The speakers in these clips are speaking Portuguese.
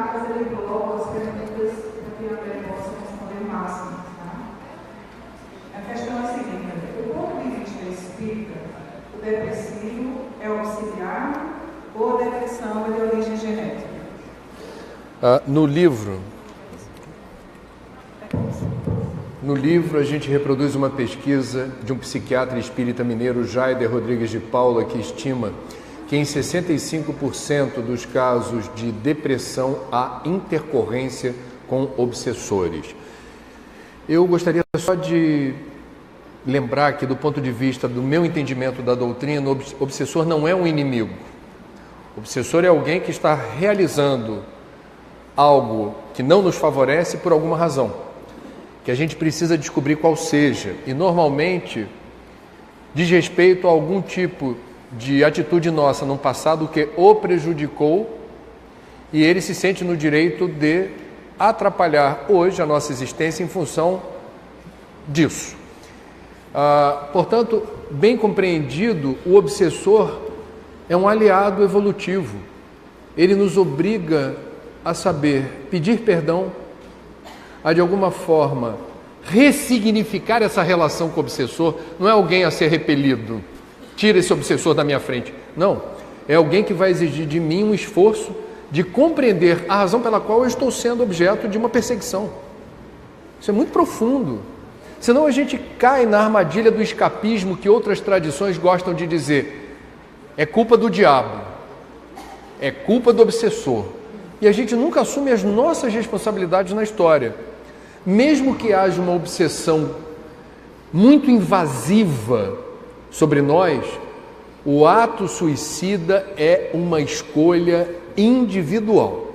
cartas ele coloca as perguntas para que a mulher possa responder o máximo. Tá? A questão é a seguinte: do ponto de vista espírita, o depressivo é auxiliar ou a depressão é de origem genética? No livro a gente reproduz uma pesquisa de um psiquiatra espírita mineiro, Jaider Rodrigues de Paula, que estima que em 65% dos casos de depressão há intercorrência com obsessores. Eu gostaria só de lembrar que, do ponto de vista do meu entendimento da doutrina, o obsessor não é um inimigo. O obsessor é alguém que está realizando algo que não nos favorece por alguma razão, que a gente precisa descobrir qual seja, e normalmente diz respeito a algum tipo de atitude nossa no passado que o prejudicou, e ele se sente no direito de atrapalhar hoje a nossa existência em função disso. Portanto, bem compreendido, o obsessor é um aliado evolutivo. Ele nos obriga a saber pedir perdão, a de alguma forma ressignificar essa relação com o obsessor. Não é alguém a ser repelido, tira esse obsessor da minha frente. Não, é alguém que vai exigir de mim um esforço de compreender a razão pela qual eu estou sendo objeto de uma perseguição. Isso é muito profundo. Senão a gente cai na armadilha do escapismo que outras tradições gostam de dizer: é culpa do diabo, é culpa do obsessor. E a gente nunca assume as nossas responsabilidades na história. Mesmo que haja uma obsessão muito invasiva sobre nós, o ato suicida é uma escolha individual.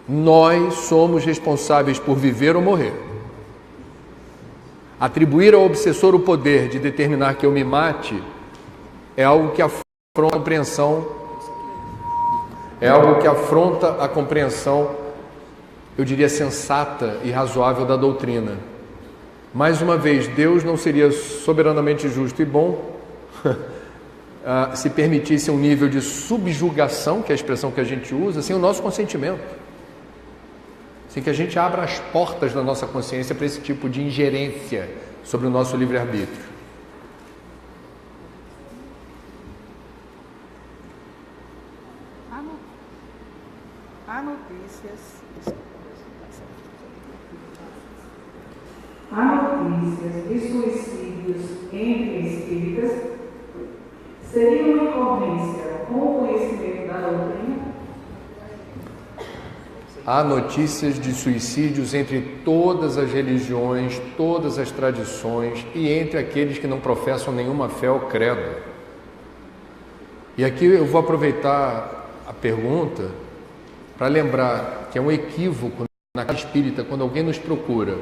Nós somos responsáveis por viver ou morrer. Atribuir ao obsessor o poder de determinar que eu me mate é algo que afronta a compreensão, eu diria, sensata e razoável da doutrina. Mais uma vez, Deus não seria soberanamente justo e bom se permitisse um nível de subjugação, que é a expressão que a gente usa, sem o nosso consentimento, sem que a gente abra as portas da nossa consciência para esse tipo de ingerência sobre o nosso livre-arbítrio. Há notícias de suicídios entre espíritas? Seria uma incorrência com o conhecimento da doutrina? Há notícias de suicídios entre todas as religiões, todas as tradições e entre aqueles que não professam nenhuma fé ou credo. E aqui eu vou aproveitar a pergunta para lembrar que é um equívoco na casa espírita quando alguém nos procura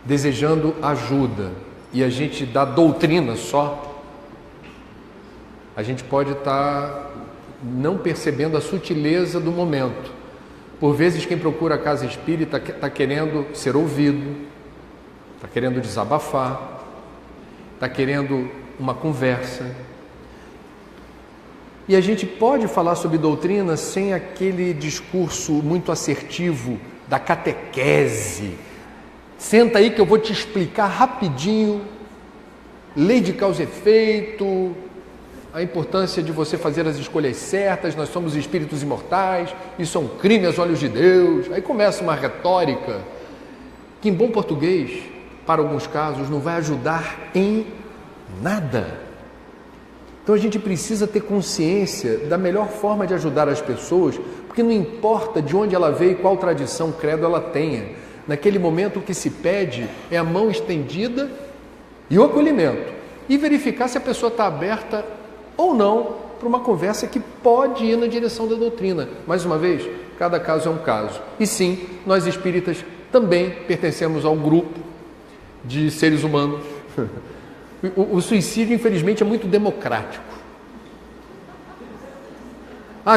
desejando ajuda e a gente dá doutrina só, a gente pode estar não percebendo a sutileza do momento. Por vezes quem procura a casa espírita está querendo ser ouvido, está querendo desabafar, está querendo uma conversa. E a gente pode falar sobre doutrina sem aquele discurso muito assertivo da catequese. Senta aí que eu vou te explicar rapidinho, lei de causa e efeito, a importância de você fazer as escolhas certas, nós somos espíritos imortais, isso é um crime aos olhos de Deus. Aí começa uma retórica que, em bom português, para alguns casos, não vai ajudar em nada. Então a gente precisa ter consciência da melhor forma de ajudar as pessoas, porque não importa de onde ela veio e qual tradição, credo ela tenha. Naquele momento o que se pede é a mão estendida e o acolhimento. E verificar se a pessoa está aberta ou não para uma conversa que pode ir na direção da doutrina. Mais uma vez, cada caso é um caso. E sim, nós espíritas também pertencemos ao grupo de seres humanos. O suicídio, infelizmente, é muito democrático.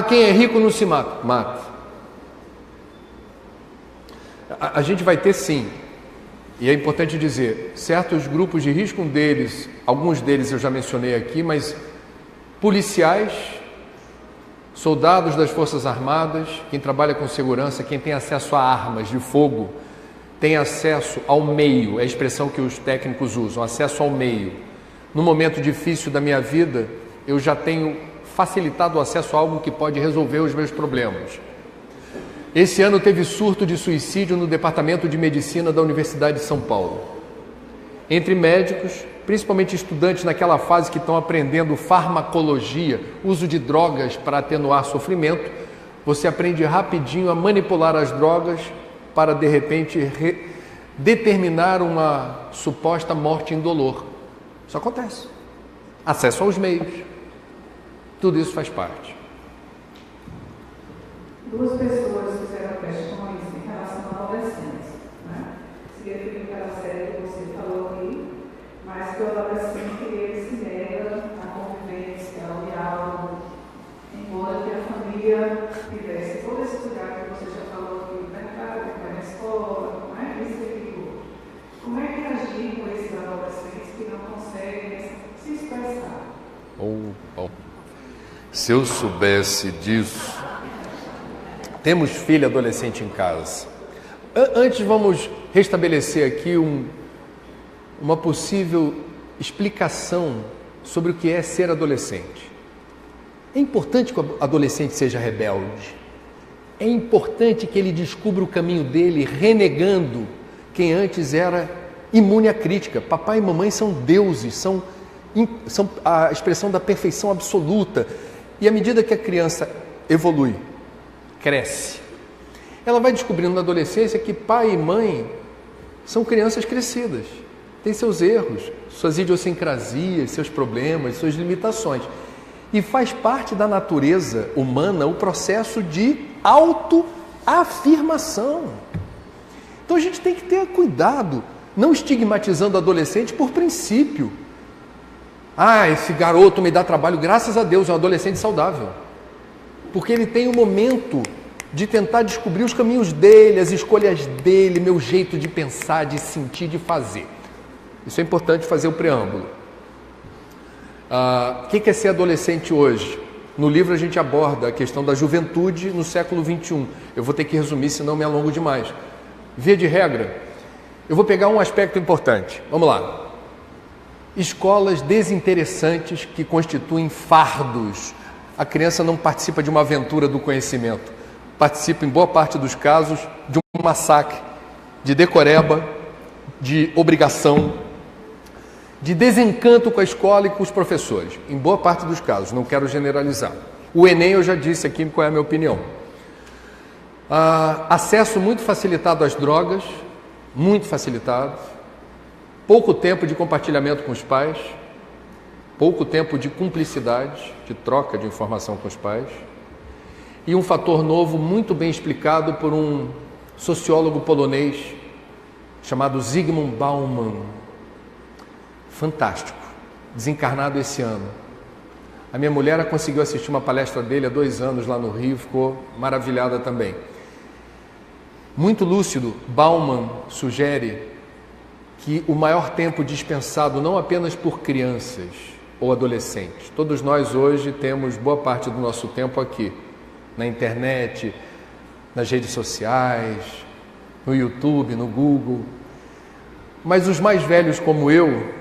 Quem é rico não se mata. Mata. A gente vai ter sim, e é importante dizer, certos grupos de risco, alguns deles eu já mencionei aqui, mas policiais soldados das Forças Armadas, quem trabalha com segurança, quem tem acesso a armas de fogo, tem acesso ao meio, é a expressão que os técnicos usam, acesso ao meio. No momento difícil da minha vida, eu já tenho facilitado o acesso a algo que pode resolver os meus problemas. Esse ano teve surto de suicídio no Departamento de Medicina da Universidade de São Paulo. Entre médicos, principalmente estudantes naquela fase que estão aprendendo farmacologia, uso de drogas para atenuar sofrimento, você aprende rapidinho a manipular as drogas para, de repente, determinar uma suposta morte indolor. Isso acontece. Acesso aos meios. Tudo isso faz parte. Duas pessoas fizeram questões em relação à adolescência, né? Se referindo àquela série que você falou aqui, mas que o adolescente ele se nega à convivência, ao diálogo, embora que a família tivesse todo esse cuidado que você já falou aqui, na casa, na escola, não é? Isso e aquilo. Como é que agir com esses adolescentes que não conseguem se expressar? Se eu soubesse disso. Temos filho adolescente em casa. Antes vamos restabelecer aqui uma possível explicação sobre o que é ser adolescente. É importante que o adolescente seja rebelde. É importante que ele descubra o caminho dele renegando quem antes era imune à crítica. Papai e mamãe são deuses, são a expressão da perfeição absoluta. E à medida que a criança evolui, cresce, ela vai descobrindo na adolescência que pai e mãe são crianças crescidas, têm seus erros, suas idiosincrasias, seus problemas, suas limitações. E faz parte da natureza humana o processo de autoafirmação. Então a gente tem que ter cuidado, não estigmatizando o adolescente por princípio. Esse garoto me dá trabalho, graças a Deus, é um adolescente saudável. Porque ele tem um momento de tentar descobrir os caminhos dele, as escolhas dele, meu jeito de pensar, de sentir, de fazer. Isso é importante fazer o preâmbulo. O que é ser adolescente hoje? No livro a gente aborda a questão da juventude no século XXI. Eu vou ter que resumir, senão me alongo demais. Via de regra, eu vou pegar um aspecto importante. Vamos lá. Escolas desinteressantes que constituem fardos. A criança não participa de uma aventura do conhecimento. Participa, em boa parte dos casos, de um massacre, de decoreba, de obrigação, de desencanto com a escola e com os professores. Em boa parte dos casos, não quero generalizar. O Enem, eu já disse aqui qual é a minha opinião. Acesso muito facilitado às drogas, muito facilitado. Pouco tempo de compartilhamento com os pais. Pouco tempo de cumplicidade, de troca de informação com os pais. E um fator novo muito bem explicado por um sociólogo polonês chamado Zygmunt Bauman. Fantástico, desencarnado esse ano. A minha mulher conseguiu assistir uma palestra dele há 2 anos lá no Rio, ficou maravilhada também. Muito lúcido, Bauman sugere que o maior tempo dispensado não apenas por crianças ou adolescentes. Todos nós hoje temos boa parte do nosso tempo aqui, na internet, nas redes sociais, no YouTube, no Google. Mas os mais velhos como eu,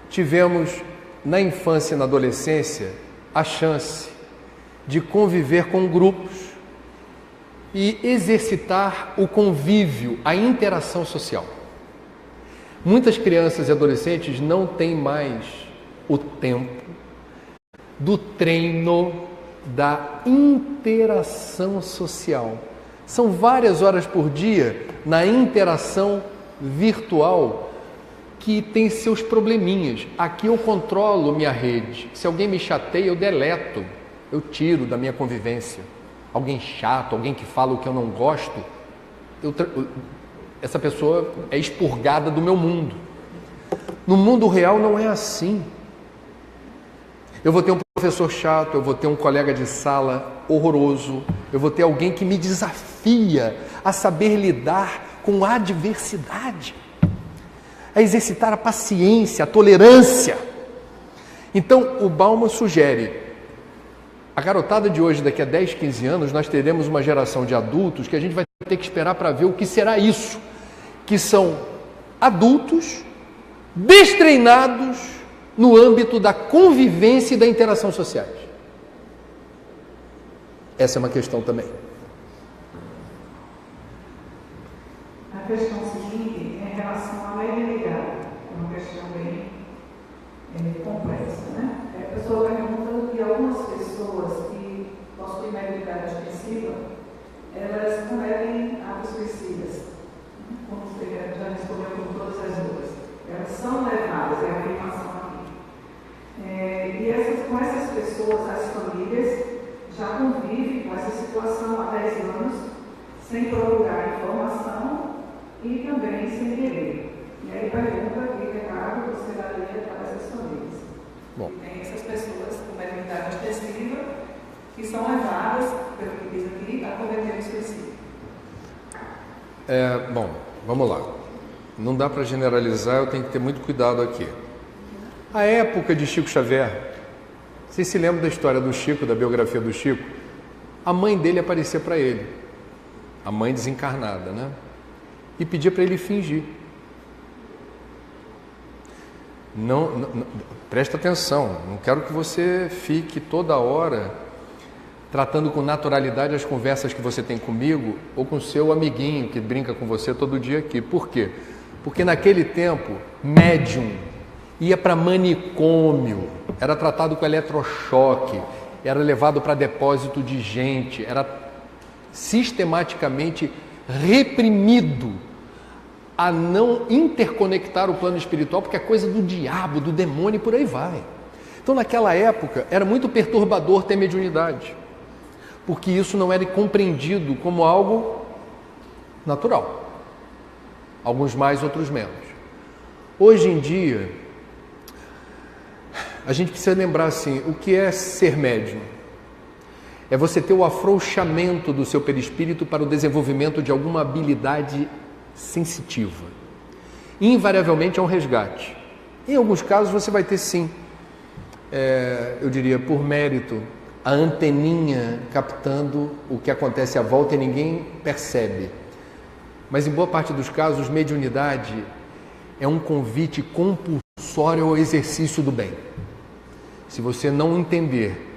tivemos na infância e na adolescência a chance de conviver com grupos e exercitar o convívio, a interação social. Muitas crianças e adolescentes não têm mais o tempo do treino da interação social. São várias horas por dia na interação virtual que tem seus probleminhas. Aqui eu controlo minha rede. Se alguém me chateia, eu deleto, eu tiro da minha convivência. Alguém chato, alguém que fala o que eu não gosto, essa pessoa é expurgada do meu mundo. No mundo real não é assim. Eu vou ter um professor chato, eu vou ter um colega de sala horroroso, eu vou ter alguém que me desafia a saber lidar com a adversidade, a exercitar a paciência, a tolerância. Então, o Bauman sugere A garotada de hoje, daqui a 10, 15 anos, nós teremos uma geração de adultos que a gente vai ter que esperar para ver o que será isso, que são adultos destreinados no âmbito da convivência e da interação sociais. Essa é uma questão também. A questão seguinte é em relação à mediunidade, é uma questão bem complexa, né? A pessoa pergunta que algumas pessoas que possuem mediunidade extensiva, elas cometem atos suicidas, como você já respondeu com todas as duas. Elas são levadas, é a afirmação aqui. E com essas pessoas, as famílias já convivem com essa situação há 10 anos, sem procurar informação e também sem querer. E aí pergunta que recado você daria para essas famílias. Bom. Tem essas pessoas com mediunidade extensiva que são levadas, pelo que diz aqui, a cometer o suicídio. Bom, vamos lá. Não dá para generalizar, eu tenho que ter muito cuidado aqui. A época de Chico Xavier, vocês se lembram da história do Chico, da biografia do Chico? A mãe dele aparecia para ele, a mãe desencarnada, né? E pedia para ele fingir. Não, presta atenção, não quero que você fique toda hora tratando com naturalidade as conversas que você tem comigo ou com seu amiguinho que brinca com você todo dia aqui. Por quê? Porque naquele tempo, médium ia para manicômio, era tratado com eletrochoque, era levado para depósito de gente, era sistematicamente reprimido a não interconectar o plano espiritual, porque é coisa do diabo, do demônio e por aí vai. Então, naquela época, era muito perturbador ter mediunidade, porque isso não era compreendido como algo natural. Alguns mais, outros menos. Hoje em dia, a gente precisa lembrar assim, o que é ser médium? É você ter o afrouxamento do seu perispírito para o desenvolvimento de alguma habilidade sensitiva. Invariavelmente é um resgate. Em alguns casos você vai ter sim, eu diria por mérito, a anteninha captando o que acontece à volta e ninguém percebe. Mas em boa parte dos casos, mediunidade é um convite compulsório ao exercício do bem. Se você não entender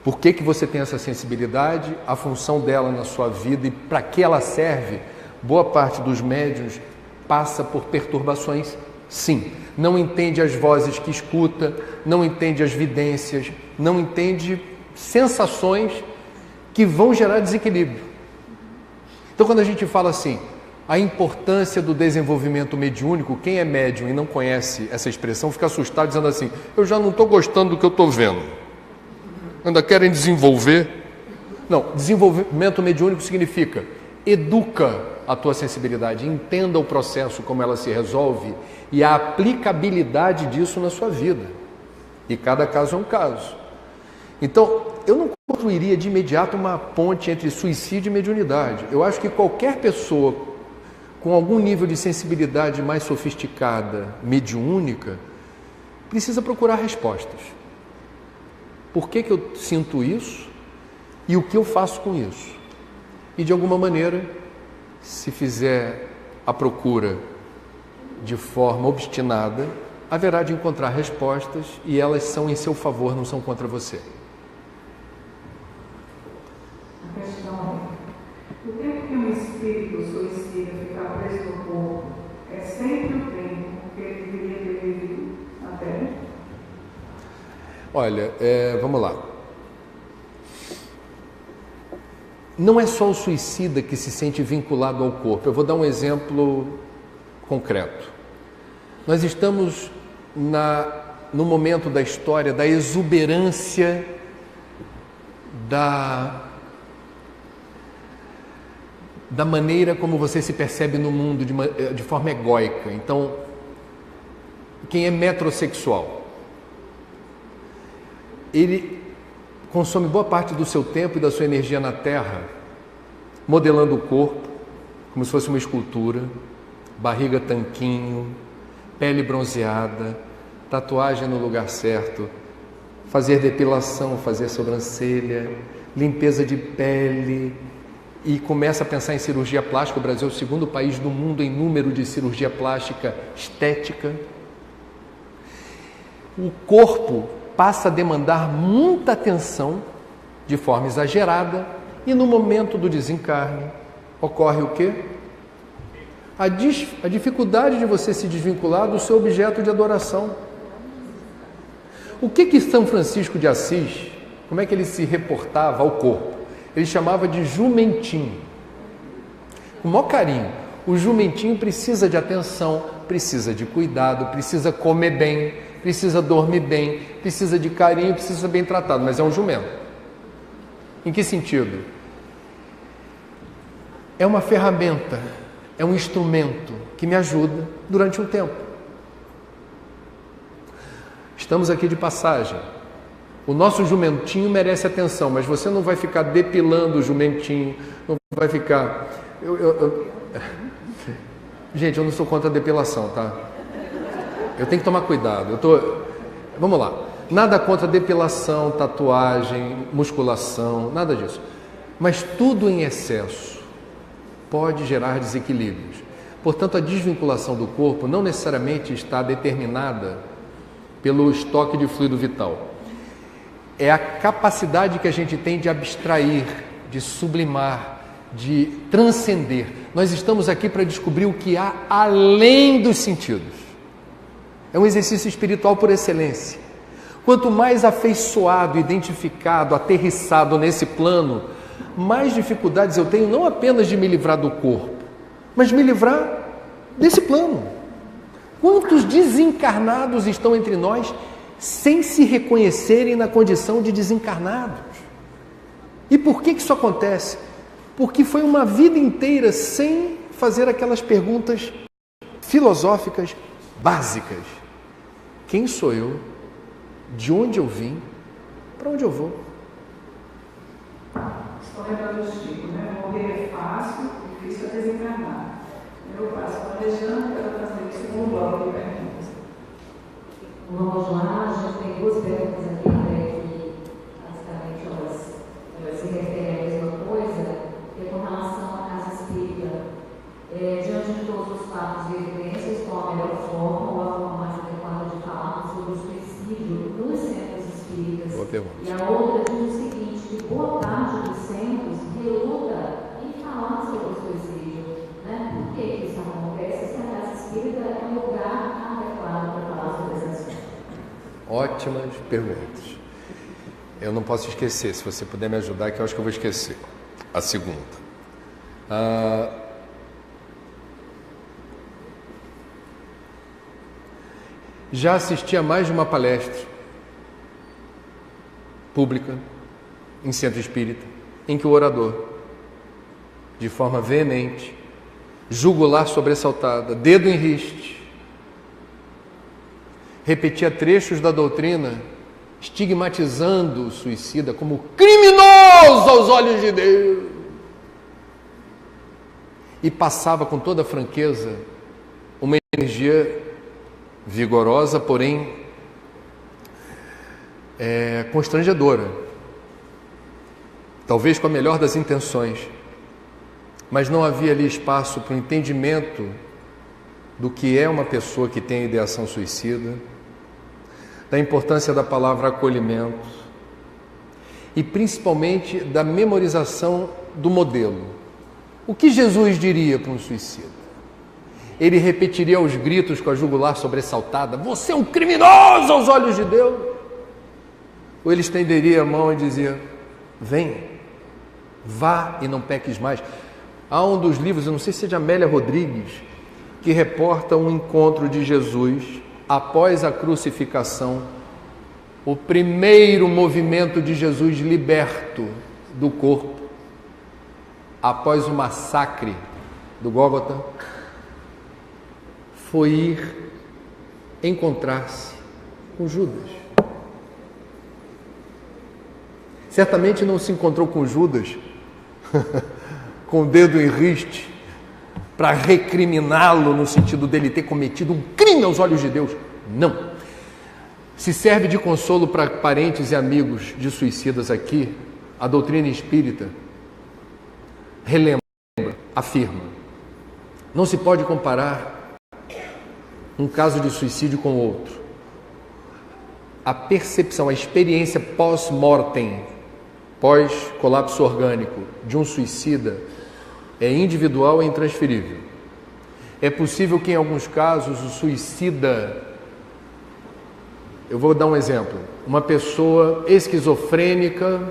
por que você tem essa sensibilidade, a função dela na sua vida e para que ela serve, boa parte dos médiuns passa por perturbações, sim. Não entende as vozes que escuta, não entende as vidências, não entende sensações que vão gerar desequilíbrio. Então, quando a gente fala assim, a importância do desenvolvimento mediúnico, quem é médium e não conhece essa expressão fica assustado dizendo assim, eu já não estou gostando do que eu estou vendo. Ainda querem desenvolver? Não, desenvolvimento mediúnico significa educa a tua sensibilidade, entenda o processo, como ela se resolve e a aplicabilidade disso na sua vida. E cada caso é um caso. Então, eu não construiria de imediato uma ponte entre suicídio e mediunidade. Eu acho que qualquer pessoa com algum nível de sensibilidade mais sofisticada, mediúnica, precisa procurar respostas. Por que eu sinto isso e o que eu faço com isso? E de alguma maneira, se fizer a procura de forma obstinada, haverá de encontrar respostas e elas são em seu favor, não são contra você. A questão é, o tempo que um espírito suicida ficar preso no corpo é sempre o tempo que ele deveria ter vivido na Terra? Olha, vamos lá. Não é só o suicida que se sente vinculado ao corpo. Eu vou dar um exemplo concreto. Nós estamos no momento da história da exuberância da maneira como você se percebe no mundo de forma egóica. Então, quem é metrosexual, ele consome boa parte do seu tempo e da sua energia na Terra, modelando o corpo, como se fosse uma escultura, barriga tanquinho, pele bronzeada, tatuagem no lugar certo, fazer depilação, fazer sobrancelha, limpeza de pele, e começa a pensar em cirurgia plástica. O Brasil é o segundo país do mundo em número de cirurgia plástica estética. O corpo passa a demandar muita atenção de forma exagerada, e no momento do desencarne ocorre o quê? A dificuldade de você se desvincular do seu objeto de adoração. O que São Francisco de Assis, como é que ele se reportava ao corpo? Ele chamava de jumentinho. Com o maior carinho. O jumentinho precisa de atenção, precisa de cuidado, precisa comer bem, precisa dormir bem, precisa de carinho, precisa ser bem tratado, mas é um jumento. Em que sentido? É uma ferramenta, é um instrumento que me ajuda durante um tempo. Estamos aqui de passagem. O nosso jumentinho merece atenção, mas você não vai ficar depilando o jumentinho, não vai ficar... Gente, eu não sou contra a depilação, tá? Eu tenho que tomar cuidado. Vamos lá. Nada contra depilação, tatuagem, musculação, nada disso. Mas tudo em excesso pode gerar desequilíbrios. Portanto, a desvinculação do corpo não necessariamente está determinada pelo estoque de fluido vital. É a capacidade que a gente tem de abstrair, de sublimar, de transcender. Nós estamos aqui para descobrir o que há além dos sentidos. É um exercício espiritual por excelência. Quanto mais afeiçoado, identificado, aterrissado nesse plano, mais dificuldades eu tenho não apenas de me livrar do corpo, mas de me livrar desse plano. Quantos desencarnados estão entre nós sem se reconhecerem na condição de desencarnados? E por que isso acontece? Porque foi uma vida inteira sem fazer aquelas perguntas filosóficas básicas. Quem sou eu? De onde eu vim? Para onde eu vou? Estou lembrando do Chico, né? Morrer é fácil, difícil é desencarnar. Eu passo planejando para fazer o segundo bloco de perguntas. Vamos lá, a gente tem duas perguntas aqui, né, que basicamente elas se referem à mesma coisa, que é com relação à casa espírita. Diante de todos os fatos e evidências, qual a melhor forma ou a forma mais adequada de falar sobre o suicídio nos centros espíritas? E a outra diz o seguinte, que boa parte dos centros reluta em falar sobre o suicídio. Né? Por que isso acontece? Se a casa espírita é um lugar adequado para falar sobre esse assunto. Ótimas perguntas. Eu não posso esquecer, se você puder me ajudar, que eu acho que eu vou esquecer. A segunda. Já assisti a mais de uma palestra pública, em centro espírita, em que o orador, de forma veemente, jugular sobressaltada, dedo em riste, repetia trechos da doutrina, estigmatizando o suicida como criminoso aos olhos de Deus. E passava com toda franqueza uma energia vigorosa, porém constrangedora. Talvez com a melhor das intenções, mas não havia ali espaço para o entendimento do que é uma pessoa que tem ideação suicida, da importância da palavra acolhimento e principalmente da memorização do modelo. O que Jesus diria para um suicida? Ele repetiria aos gritos com a jugular sobressaltada: você é um criminoso aos olhos de Deus? Ou ele estenderia a mão e dizia: vem, vá e não peques mais? Há um dos livros, eu não sei se é de Amélia Rodrigues, que reporta um encontro de Jesus após a crucificação, o primeiro movimento de Jesus liberto do corpo, após o massacre do Gólgota, foi ir encontrar-se com Judas. Certamente não se encontrou com Judas com o dedo em riste para recriminá-lo no sentido dele ter cometido um crime aos olhos de Deus. Não. Se serve de consolo para parentes e amigos de suicidas aqui, a doutrina espírita relembra, afirma: não se pode comparar um caso de suicídio com outro. A percepção, a experiência pós-mortem, pós-colapso orgânico de um suicida é individual e intransferível. É possível que em alguns casos o suicida, eu vou dar um exemplo, uma pessoa esquizofrênica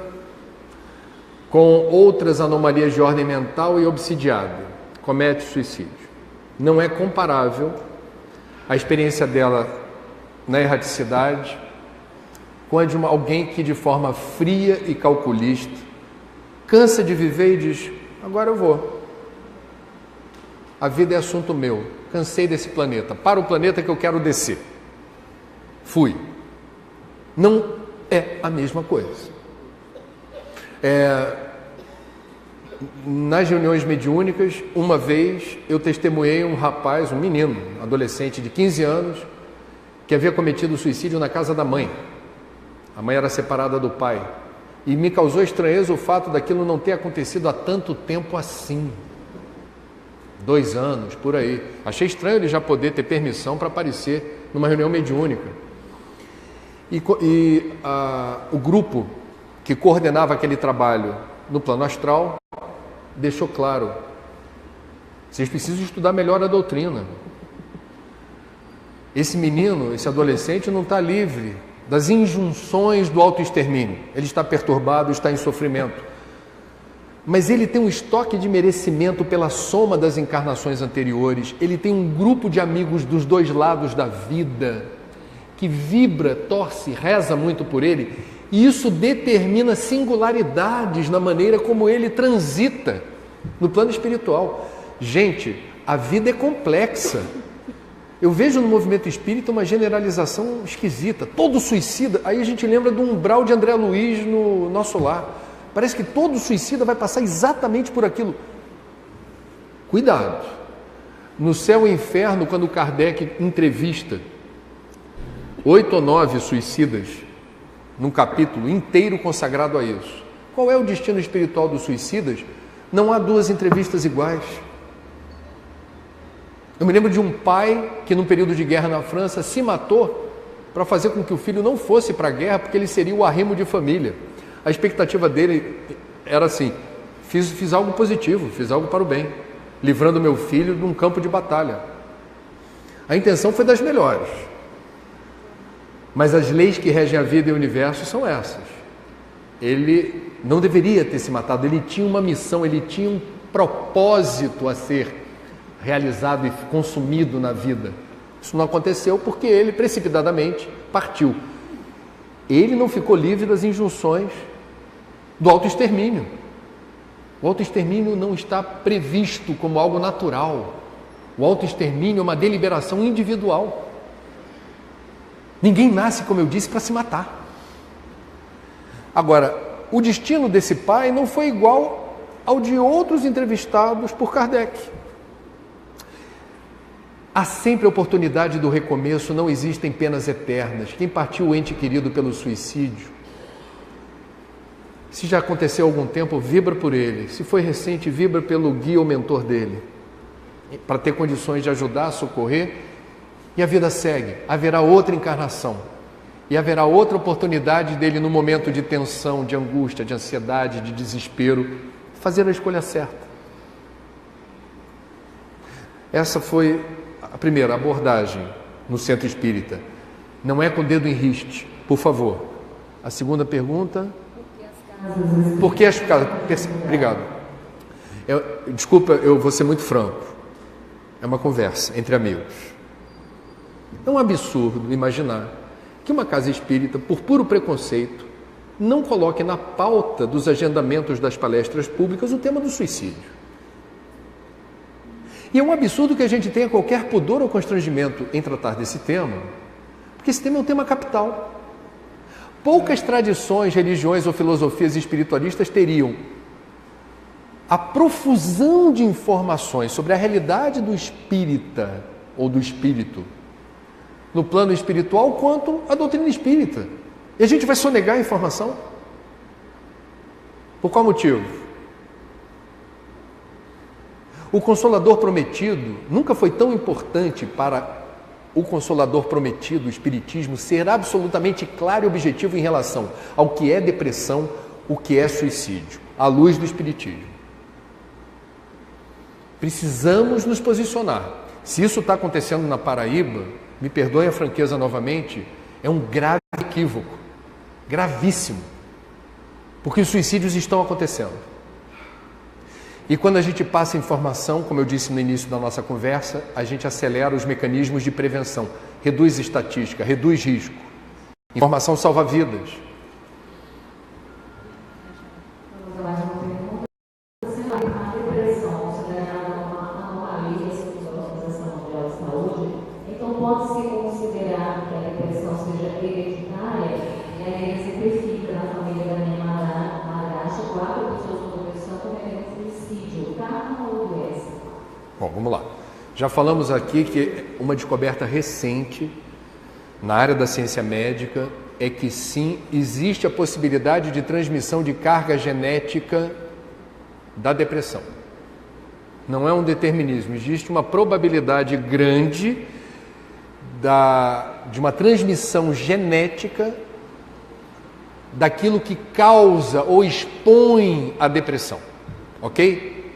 com outras anomalias de ordem mental e obsidiada, comete suicídio. Não é comparável a experiência dela na erraticidade com a de alguém que de forma fria e calculista cansa de viver e diz: agora eu vou. A vida é assunto meu, cansei desse planeta, para o planeta que eu quero descer. Fui. Não é a mesma coisa. Nas reuniões mediúnicas, uma vez eu testemunhei um rapaz, um menino, adolescente de 15 anos, que havia cometido suicídio na casa da mãe. A mãe era separada do pai. E me causou estranheza o fato daquilo não ter acontecido há tanto tempo assim. 2 anos, por aí. Achei estranho ele já poder ter permissão para aparecer numa reunião mediúnica. O grupo que coordenava aquele trabalho no plano astral deixou claro: vocês precisam estudar melhor a doutrina. Esse menino, esse adolescente não está livre das injunções do autoextermínio. Ele está perturbado, está em sofrimento. Mas ele tem um estoque de merecimento pela soma das encarnações anteriores. Ele tem um grupo de amigos dos dois lados da vida que vibra, torce, reza muito por ele. E isso determina singularidades na maneira como ele transita no plano espiritual. Gente, a vida é complexa. Eu vejo no movimento espírita uma generalização esquisita. Todo suicida, aí a gente lembra do umbral de André Luiz no Nosso Lar. Parece que todo suicida vai passar exatamente por aquilo. Cuidado. No Céu e Inferno, quando Kardec entrevista 8 ou 9 suicidas, num capítulo inteiro consagrado a isso. Qual é o destino espiritual dos suicidas? Não há 2 entrevistas iguais. Eu me lembro de um pai que, num período de guerra na França, se matou para fazer com que o filho não fosse para a guerra, porque ele seria o arrimo de família. A expectativa dele era assim: fiz algo positivo, fiz algo para o bem, livrando meu filho de um campo de batalha. A intenção foi das melhores. Mas as leis que regem a vida e o universo são essas. Ele não deveria ter se matado, ele tinha uma missão, ele tinha um propósito a ser realizado e consumido na vida. Isso não aconteceu porque ele precipitadamente partiu. Ele não ficou livre das injunções do autoextermínio. O autoextermínio não está previsto como algo natural. O autoextermínio é uma deliberação individual. Ninguém nasce, como eu disse, para se matar. Agora, o destino desse pai não foi igual ao de outros entrevistados por Kardec. Há sempre a oportunidade do recomeço, não existem penas eternas. Quem partiu o ente querido pelo suicídio, se já aconteceu há algum tempo, vibra por ele. Se foi recente, vibra pelo guia ou mentor dele, para ter condições de ajudar, socorrer. E a vida segue, haverá outra encarnação. E haverá outra oportunidade dele, no momento de tensão, de angústia, de ansiedade, de desespero, fazer a escolha certa. Essa foi a primeira abordagem no centro espírita. Não é com o dedo em riste, por favor. A segunda pergunta: por que as casas? Obrigado. Desculpa, eu vou ser muito franco. É uma conversa entre amigos. É um absurdo imaginar que uma casa espírita, por puro preconceito, não coloque na pauta dos agendamentos das palestras públicas o tema do suicídio. E é um absurdo que a gente tenha qualquer pudor ou constrangimento em tratar desse tema, porque esse tema é um tema capital. Poucas tradições, religiões ou filosofias espiritualistas teriam a profusão de informações sobre a realidade do espírita ou do espírito no plano espiritual quanto a doutrina espírita. E a gente vai sonegar a informação? Por qual motivo? O Consolador Prometido nunca foi tão importante para o Consolador Prometido, o Espiritismo, ser absolutamente claro e objetivo em relação ao que é depressão, o que é suicídio, à luz do Espiritismo. Precisamos nos posicionar. Se isso está acontecendo na Paraíba, me perdoem a franqueza novamente, é um grave equívoco, gravíssimo, porque os suicídios estão acontecendo. E quando a gente passa informação, como eu disse no início da nossa conversa, a gente acelera os mecanismos de prevenção, reduz estatística, reduz risco. Informação salva vidas. A depressão considerada uma anomalia segundo a Organização Mundial de Saúde, então pode-se considerar que a depressão seja hereditária, e aí ele exemplifica na família da minha madrasta, 4 pessoas com depressão cometendo suicídio, karma ou doença. Bom, vamos lá. Já falamos aqui que uma descoberta recente na área da ciência médica é que sim, existe a possibilidade de transmissão de carga genética da depressão. Não é um determinismo, existe uma probabilidade grande de uma transmissão genética daquilo que causa ou expõe a depressão, ok?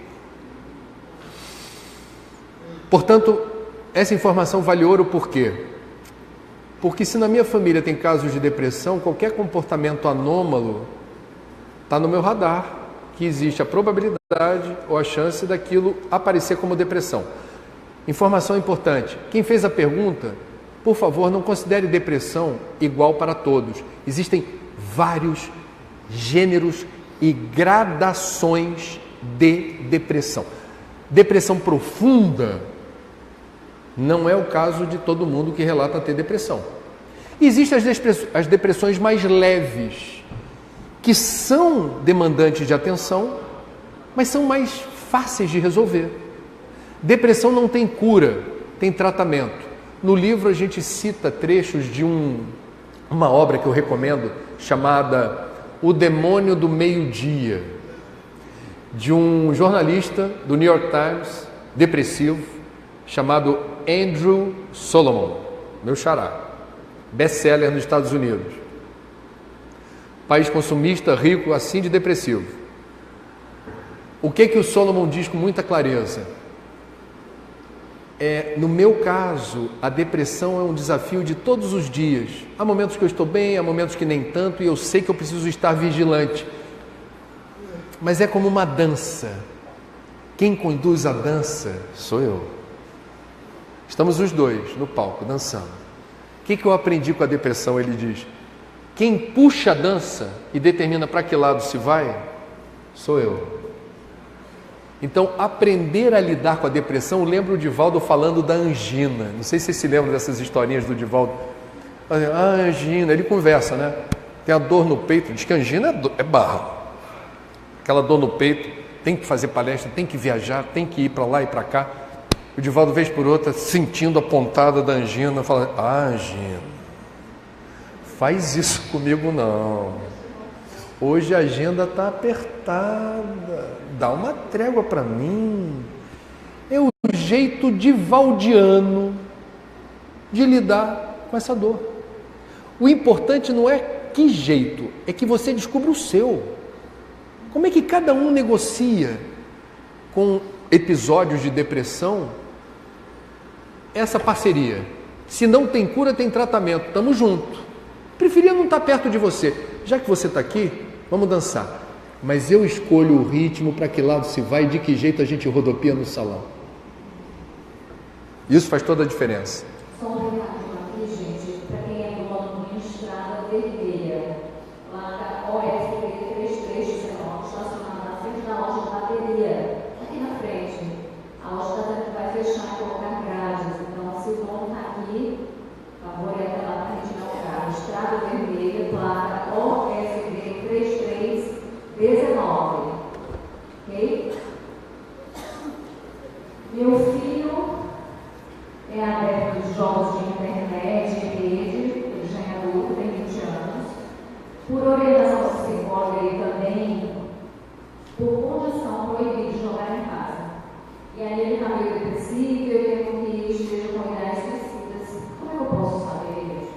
Portanto, essa informação vale ouro por quê? Porque se na minha família tem casos de depressão, qualquer comportamento anômalo está no meu radar, que existe a probabilidade ou a chance daquilo aparecer como depressão. Informação importante. Quem fez a pergunta, por favor, não considere depressão igual para todos. Existem vários gêneros e gradações de depressão. Depressão profunda não é o caso de todo mundo que relata ter depressão. Existem as depressões mais leves, que são demandantes de atenção, mas são mais fáceis de resolver. Depressão não tem cura, tem tratamento. No livro a gente cita trechos de uma obra que eu recomendo, chamada O Demônio do Meio-Dia, de um jornalista do New York Times, depressivo, chamado Andrew Solomon, meu xará, best-seller nos Estados Unidos. País consumista, rico, assim de depressivo. O que o Solomon diz com muita clareza? No meu caso, a depressão é um desafio de todos os dias. Há momentos que eu estou bem, há momentos que nem tanto, e eu sei que eu preciso estar vigilante. Mas é como uma dança. Quem conduz a dança sou eu. Estamos os dois no palco, dançando. O que eu aprendi com a depressão? Ele diz: quem puxa a dança e determina para que lado se vai, sou eu. Então, aprender a lidar com a depressão, lembro o Divaldo falando da angina. Não sei se vocês se lembram dessas historinhas do Divaldo. A angina, ele conversa, né? Tem a dor no peito, diz que a angina é barra. Aquela dor no peito, tem que fazer palestra, tem que viajar, tem que ir para lá e para cá. O Divaldo, vez por outra, sentindo a pontada da angina, fala: angina, faz isso comigo não. Hoje a agenda está apertada, dá uma trégua para mim. É o jeito divaldiano de lidar com essa dor. O importante não é que jeito, é que você descubra o seu. Como é que cada um negocia com episódios de depressão essa parceria? Se não tem cura, tem tratamento, estamos juntos. Preferia não estar perto de você. Já que você está aqui, vamos dançar. Mas eu escolho o ritmo, para que lado se vai e de que jeito a gente rodopia no salão. Isso faz toda a diferença. Só um recadinho aqui, gente, para quem é do ano de Estrada Vermelha, lá da OSP 3319, estacionada na frente da loja de bateria, aqui na frente. A loja vai fechar e colocar grades, então se o dono está aqui, por favor, é até lá para a gente não ficar. Estrada Vermelha, placa OSP 3319, ok? Meu filho é adepto de jogos de internet, está meio depressivo e eu quero que esteja com ideias suicidas. Como é que eu posso saber?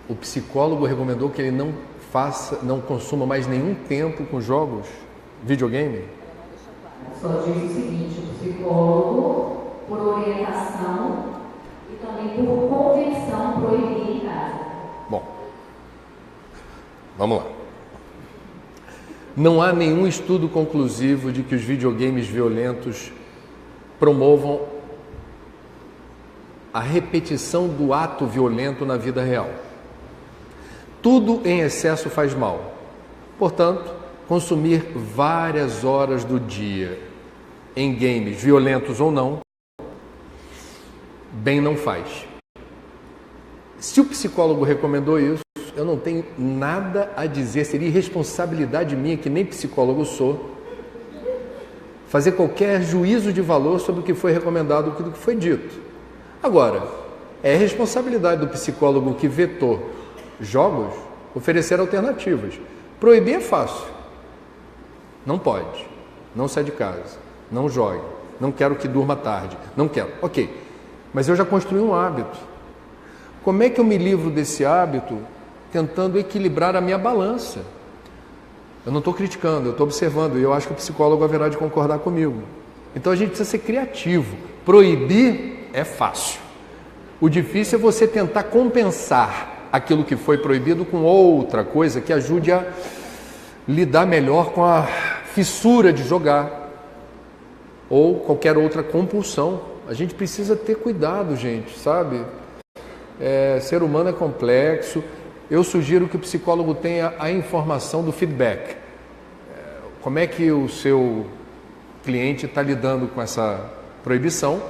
O psicólogo recomendou que ele não consuma mais nenhum tempo com jogos, videogame? Só diz o seguinte, o psicólogo, por orientação e também por convicção, proibir em casa. Bom, vamos lá. Não há nenhum estudo conclusivo de que os videogames violentos promovam a repetição do ato violento na vida real. Tudo em excesso faz mal. Portanto, consumir várias horas do dia em games, violentos ou não, bem não faz. Se o psicólogo recomendou isso, eu não tenho nada a dizer, seria irresponsabilidade minha, que nem psicólogo sou, fazer qualquer juízo de valor sobre o que foi recomendado, o que foi dito. Agora, é responsabilidade do psicólogo que vetou jogos oferecer alternativas. Proibir é fácil. Não pode. Não sai de casa. Não jogue. Não quero que durma tarde. Não quero. Ok. Mas eu já construí um hábito. Como é que eu me livro desse hábito tentando equilibrar a minha balança? Eu não estou criticando, eu estou observando. E eu acho que o psicólogo haverá de concordar comigo. Então a gente precisa ser criativo. Proibir é fácil. O difícil é você tentar compensar aquilo que foi proibido com outra coisa que ajude a lidar melhor com a fissura de jogar ou qualquer outra compulsão. A gente precisa ter cuidado, gente, sabe? Ser humano é complexo. Eu sugiro que o psicólogo tenha a informação do feedback. Como é que o seu cliente está lidando com essa proibição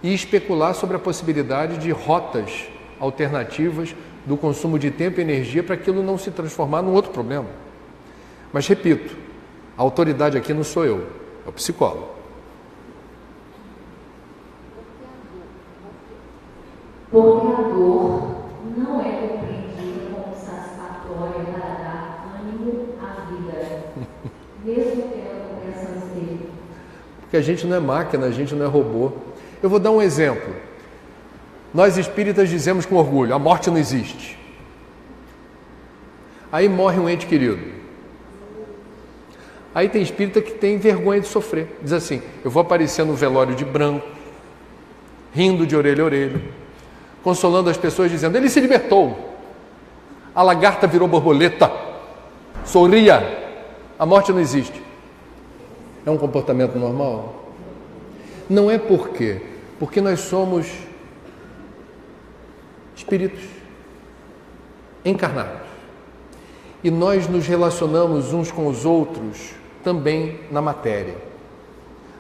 e especular sobre a possibilidade de rotas alternativas do consumo de tempo e energia para aquilo não se transformar num outro problema. Mas repito, a autoridade aqui não sou eu, é o psicólogo. Porque a dor não é compreendida como satisfatória para dar ânimo à vida, mesmo tendo compreensão espírita. Porque a gente não é máquina, a gente não é robô. Eu vou dar um exemplo. Nós espíritas dizemos com orgulho, a morte não existe. Aí morre um ente querido. Aí tem espírita que tem vergonha de sofrer. Diz assim, eu vou aparecer no velório de branco, rindo de orelha a orelha, consolando as pessoas dizendo, ele se libertou. A lagarta virou borboleta. Sorria. A morte não existe. É um comportamento normal? Não é por quê? Porque nós somos espíritos encarnados. E nós nos relacionamos uns com os outros também na matéria.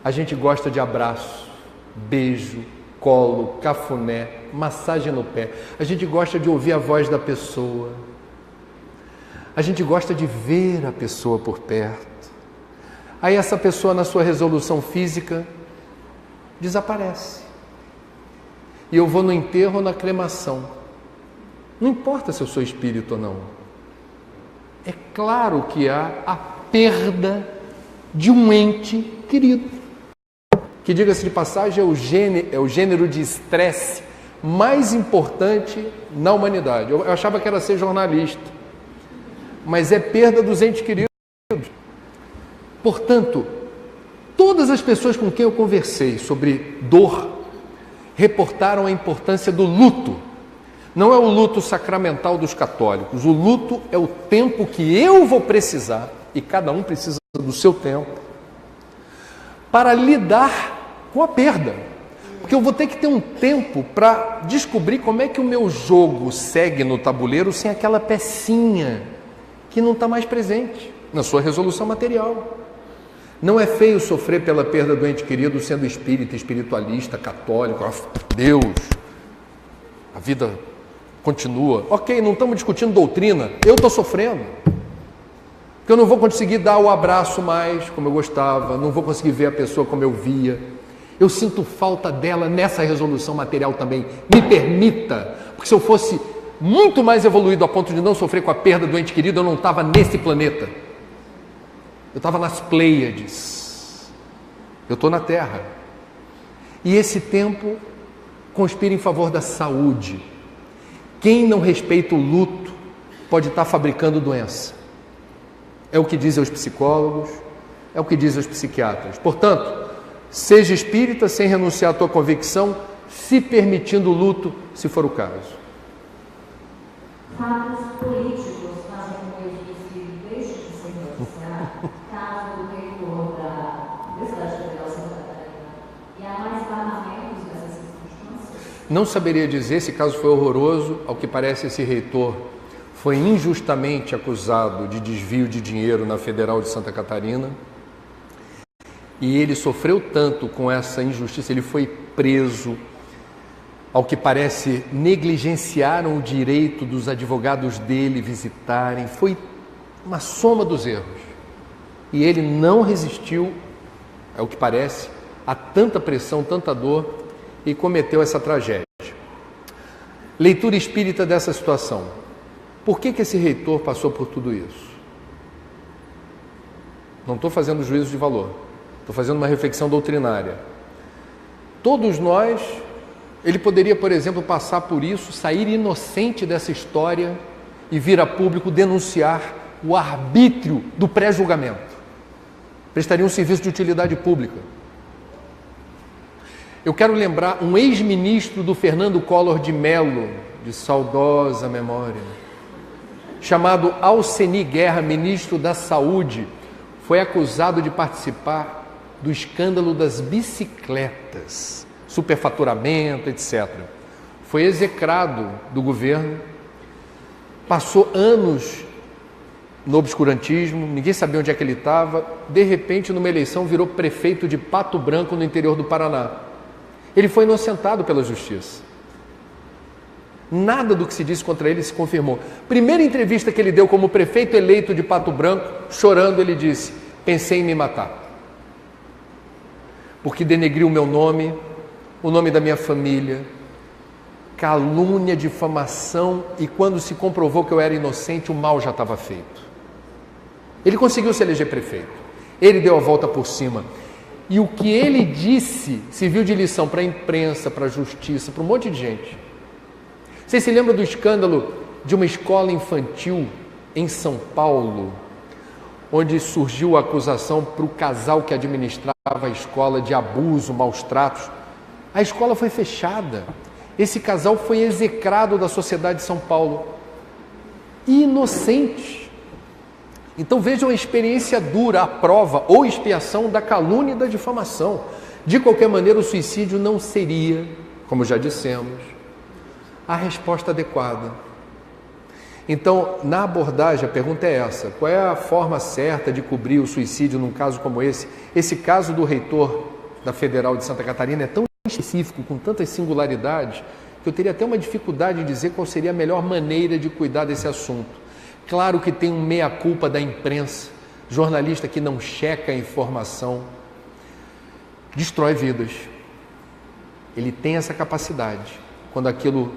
A gente gosta de abraço, beijo, colo, cafuné, massagem no pé. A gente gosta de ouvir a voz da pessoa. A gente gosta de ver a pessoa por perto. Aí essa pessoa, na sua resolução física, desaparece. E eu vou no enterro ou na cremação. Não importa se eu sou espírito ou não. É claro que há a perda de um ente querido. Que, diga-se de passagem, é o gênero de estresse mais importante na humanidade. Eu achava que era ser jornalista. Mas é perda dos entes queridos. Portanto, todas as pessoas com quem eu conversei sobre dor reportaram a importância do luto. Não é o luto sacramental dos católicos. O luto é o tempo que eu vou precisar, e cada um precisa do seu tempo, para lidar com a perda. Porque eu vou ter que ter um tempo para descobrir como é que o meu jogo segue no tabuleiro sem aquela pecinha que não está mais presente na sua resolução material. Não é feio sofrer pela perda do ente querido sendo espírita, espiritualista, católico. Deus, a vida continua. Ok, não estamos discutindo doutrina. Eu estou sofrendo. Porque eu não vou conseguir dar o abraço mais como eu gostava, não vou conseguir ver a pessoa como eu via. Eu sinto falta dela nessa resolução material também. Me permita, porque se eu fosse muito mais evoluído a ponto de não sofrer com a perda do ente querido, eu não estava nesse planeta. Eu estava nas Pleiades. Eu estou na Terra. E esse tempo conspira em favor da saúde. Quem não respeita o luto pode estar fabricando doença. É o que dizem os psicólogos, é o que dizem os psiquiatras. Portanto, seja espírita sem renunciar à tua convicção, se permitindo o luto, se for o caso. Fatos políticos fazem com que o espírito deixe de se pronunciar, caso o reitor da Universidade Federal de Santa Catarina e há mais vazamentos dessas circunstâncias? Não saberia dizer, esse caso foi horroroso. Ao que parece, esse reitor foi injustamente acusado de desvio de dinheiro na Federal de Santa Catarina. E ele sofreu tanto com essa injustiça, ele foi preso. Ao que parece, negligenciaram o direito dos advogados dele visitarem. Foi uma soma dos erros. E ele não resistiu, ao que parece, a tanta pressão, tanta dor, e cometeu essa tragédia. Leitura espírita dessa situação. Por que esse reitor passou por tudo isso? Não estou fazendo juízo de valor. Estou fazendo uma reflexão doutrinária. Todos nós, ele poderia, por exemplo, passar por isso, sair inocente dessa história e vir a público denunciar o arbítrio do pré-julgamento. Prestaria um serviço de utilidade pública. Eu quero lembrar um ex-ministro do Fernando Collor de Mello, de saudosa memória, chamado Alceni Guerra, ministro da Saúde, foi acusado de participar do escândalo das bicicletas, superfaturamento, etc. Foi execrado do governo, passou anos no obscurantismo, ninguém sabia onde é que ele estava, de repente, numa eleição, virou prefeito de Pato Branco, no interior do Paraná. Ele foi inocentado pela justiça. Nada do que se disse contra ele se confirmou. Primeira entrevista que ele deu como prefeito eleito de Pato Branco, chorando, ele disse: pensei em me matar, porque denegriu o meu nome, o nome da minha família, calúnia, difamação, e quando se comprovou que eu era inocente, o mal já estava feito. Ele conseguiu se eleger prefeito, ele deu a volta por cima, e o que ele disse serviu de lição para a imprensa, para a justiça, para um monte de gente. Vocês se lembram do escândalo de uma escola infantil em São Paulo, onde surgiu a acusação para o casal que administrava a escola de abuso, maus tratos? A escola foi fechada. Esse casal foi execrado da sociedade de São Paulo. Inocente. Então vejam a experiência dura, a prova ou expiação da calúnia e da difamação. De qualquer maneira, o suicídio não seria, como já dissemos, a resposta adequada. Então, na abordagem, a pergunta é essa: qual é a forma certa de cobrir o suicídio num caso como esse? Esse caso do reitor da Federal de Santa Catarina é tão específico, com tantas singularidades, que eu teria até uma dificuldade de dizer qual seria a melhor maneira de cuidar desse assunto. Claro que tem um meia-culpa da imprensa, jornalista que não checa a informação, destrói vidas. Ele tem essa capacidade, quando aquilo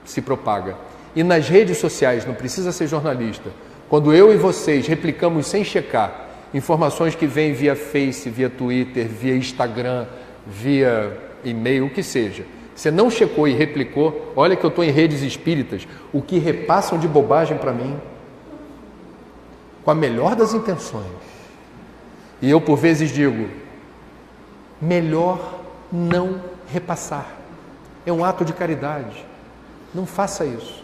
se propaga. E nas redes sociais, não precisa ser jornalista, quando eu e vocês replicamos sem checar informações que vêm via Face, via Twitter, via Instagram, via e-mail, o que seja, você não checou e replicou, olha que eu estou em redes espíritas, o que repassam de bobagem para mim, com a melhor das intenções. E eu, por vezes, digo, melhor não repassar. É um ato de caridade. Não faça isso.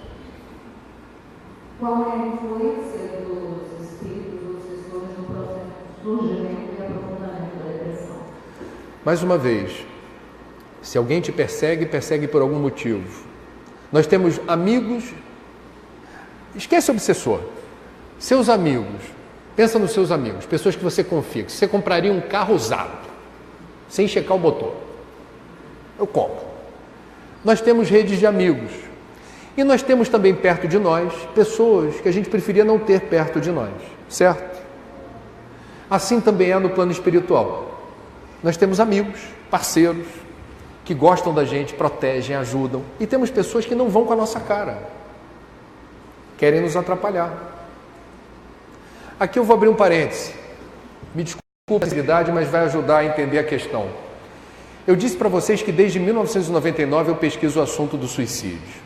Qual é a influência dos espíritos, dos gestores no processo de surgimento e aprofundamento da depressão? Mais uma vez, se alguém te persegue, persegue por algum motivo. Nós temos amigos, esquece o obsessor, seus amigos, pensa nos seus amigos, pessoas que você confia, que você compraria um carro usado, sem checar o motor. Eu compro. Nós temos redes de amigos. E nós temos também perto de nós pessoas que a gente preferia não ter perto de nós, certo? Assim também é no plano espiritual. Nós temos amigos, parceiros, que gostam da gente, protegem, ajudam. E temos pessoas que não vão com a nossa cara, querem nos atrapalhar. Aqui eu vou abrir um parêntese. Me desculpe a sinceridade, mas vai ajudar a entender a questão. Eu disse para vocês que desde 1999 eu pesquiso o assunto do suicídio.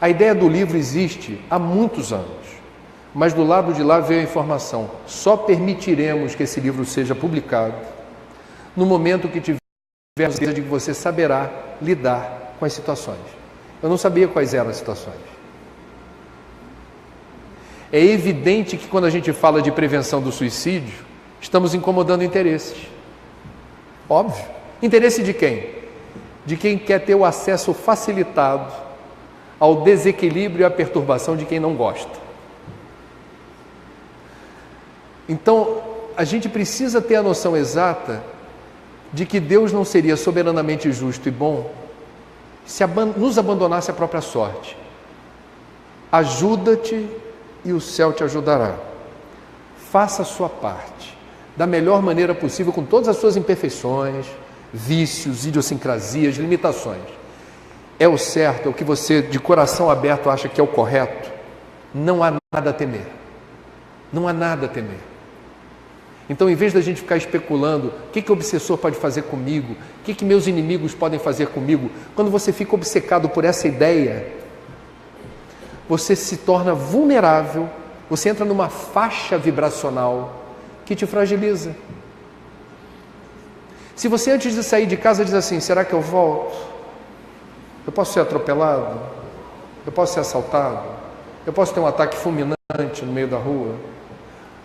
A ideia do livro existe há muitos anos, mas do lado de lá veio a informação: só permitiremos que esse livro seja publicado no momento que tivermos certeza de que você saberá lidar com as situações. Eu não sabia quais eram as situações. É evidente que quando a gente fala de prevenção do suicídio, estamos incomodando interesses. Óbvio. Interesse de quem? De quem quer ter o acesso facilitado ao desequilíbrio e à perturbação de quem não gosta. Então, a gente precisa ter a noção exata de que Deus não seria soberanamente justo e bom se nos abandonasse a própria sorte. Ajuda-te e o céu te ajudará. Faça a sua parte, da melhor maneira possível, com todas as suas imperfeições, vícios, idiosincrasias, limitações. É o certo, é o que você de coração aberto acha que é o correto. Não há nada a temer. Não há nada a temer. Então, em vez da gente ficar especulando o que o obsessor pode fazer comigo, o que meus inimigos podem fazer comigo, quando você fica obcecado por essa ideia, você se torna vulnerável, você entra numa faixa vibracional que te fragiliza. Se você antes de sair de casa diz assim: será que eu volto? Eu posso ser atropelado? Eu posso ser assaltado? Eu posso ter um ataque fulminante no meio da rua?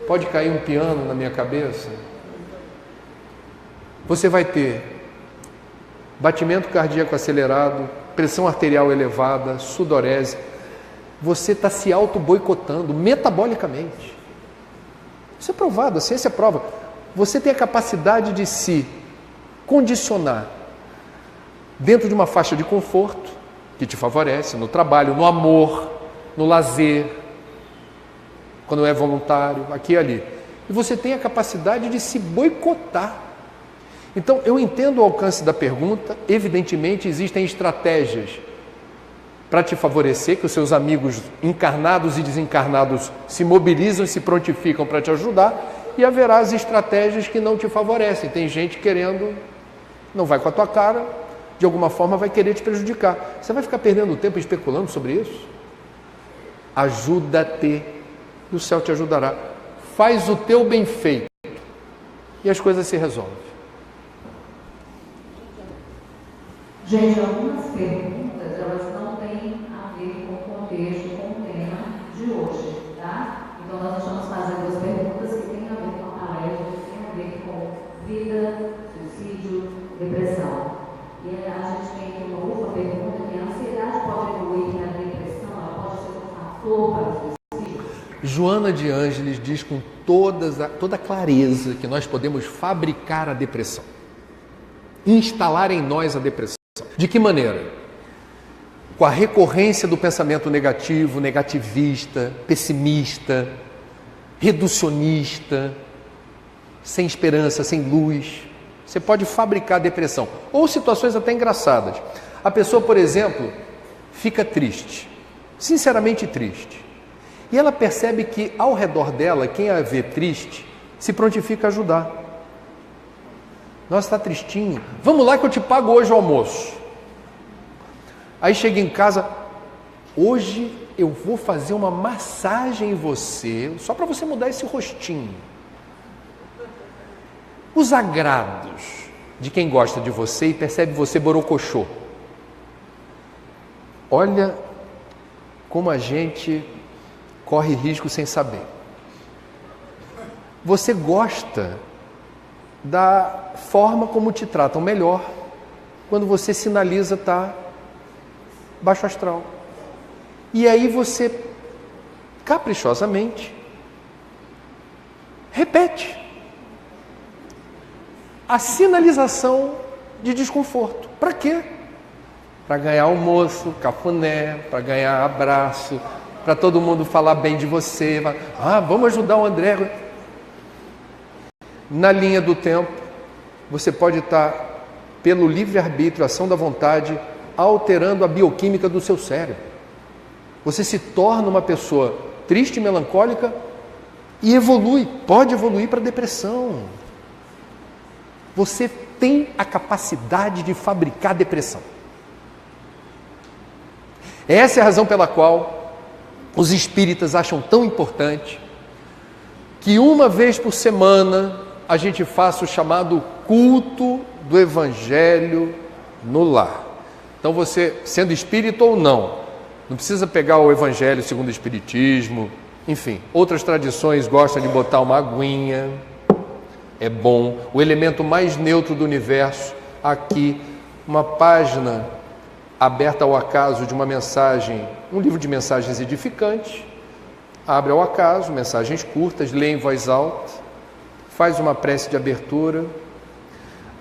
Pode cair um piano na minha cabeça? Você vai ter batimento cardíaco acelerado, pressão arterial elevada, sudorese. Você está se auto-boicotando metabolicamente. Isso é provado, a ciência prova. Você tem a capacidade de se condicionar dentro de uma faixa de conforto que te favorece no trabalho, no amor, no lazer, quando é voluntário, aqui e ali. E você tem a capacidade de se boicotar. Então, eu entendo o alcance da pergunta. Evidentemente, existem estratégias para te favorecer, que os seus amigos encarnados e desencarnados se mobilizam e se prontificam para te ajudar, e haverá as estratégias que não te favorecem. Tem gente querendo, não vai com a tua cara, de alguma forma vai querer te prejudicar. Você vai ficar perdendo tempo especulando sobre isso? Ajuda-te e o céu te ajudará. Faz o teu bem feito e as coisas se resolvem. Gente, algumas perguntas, elas não têm a ver com o contexto, com o tema de hoje, tá? Então, nós estamos fazendo as perguntas que têm a ver com a palestra, que têm a ver com vida, suicídio, depressão. E a gente tem aqui uma última pergunta, que a ansiedade pode evoluir na depressão, ela pode ser um fator para o suicídio? Joana de Ângeles diz com toda clareza que nós podemos fabricar a depressão, instalar em nós a depressão. De que maneira? Com a recorrência do pensamento negativo, negativista, pessimista, reducionista, sem esperança, sem luz. Você pode fabricar depressão. Ou situações até engraçadas. A pessoa, por exemplo, fica triste, sinceramente triste. E ela percebe que ao redor dela, quem a vê triste, se prontifica a ajudar. Nossa, está tristinho. Vamos lá que eu te pago hoje o almoço. Aí chega em casa, hoje eu vou fazer uma massagem em você, só para você mudar esse rostinho. Os agrados de quem gosta de você e percebe você borocochô. Olha como a gente corre risco sem saber. Você gosta da forma como te tratam melhor quando você sinaliza estar baixo astral. E aí você, caprichosamente, repete a sinalização de desconforto. Para quê? Para ganhar almoço, cafuné, para ganhar abraço, para todo mundo falar bem de você. Vamos ajudar o André. Na linha do tempo, você pode estar, pelo livre-arbítrio, ação da vontade, alterando a bioquímica do seu cérebro. Você se torna uma pessoa triste e melancólica e pode evoluir para depressão. Você tem a capacidade de fabricar depressão. Essa é a razão pela qual os espíritas acham tão importante que uma vez por semana a gente faça o chamado culto do Evangelho no lar. Então você, sendo espírita ou não precisa pegar o Evangelho segundo o Espiritismo, enfim, outras tradições gostam de botar uma aguinha, é bom, o elemento mais neutro do universo, aqui, uma página aberta ao acaso de uma mensagem, um livro de mensagens edificantes, abre ao acaso, mensagens curtas, lê em voz alta, faz uma prece de abertura,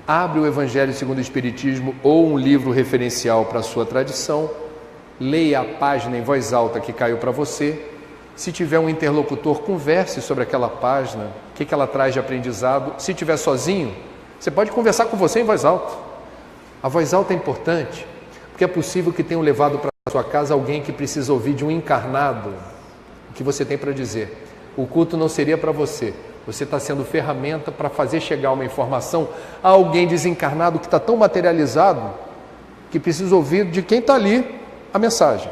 abre o Evangelho segundo o Espiritismo ou um livro referencial para a sua tradição, leia a página em voz alta que caiu para você. Se tiver um interlocutor, converse sobre aquela página, o que ela traz de aprendizado. Se estiver sozinho, você pode conversar com você em voz alta. A voz alta é importante, porque é possível que tenham levado para a sua casa alguém que precisa ouvir de um encarnado o que você tem para dizer. O culto não seria para você. Você está sendo ferramenta para fazer chegar uma informação a alguém desencarnado que está tão materializado que precisa ouvir de quem está ali a mensagem.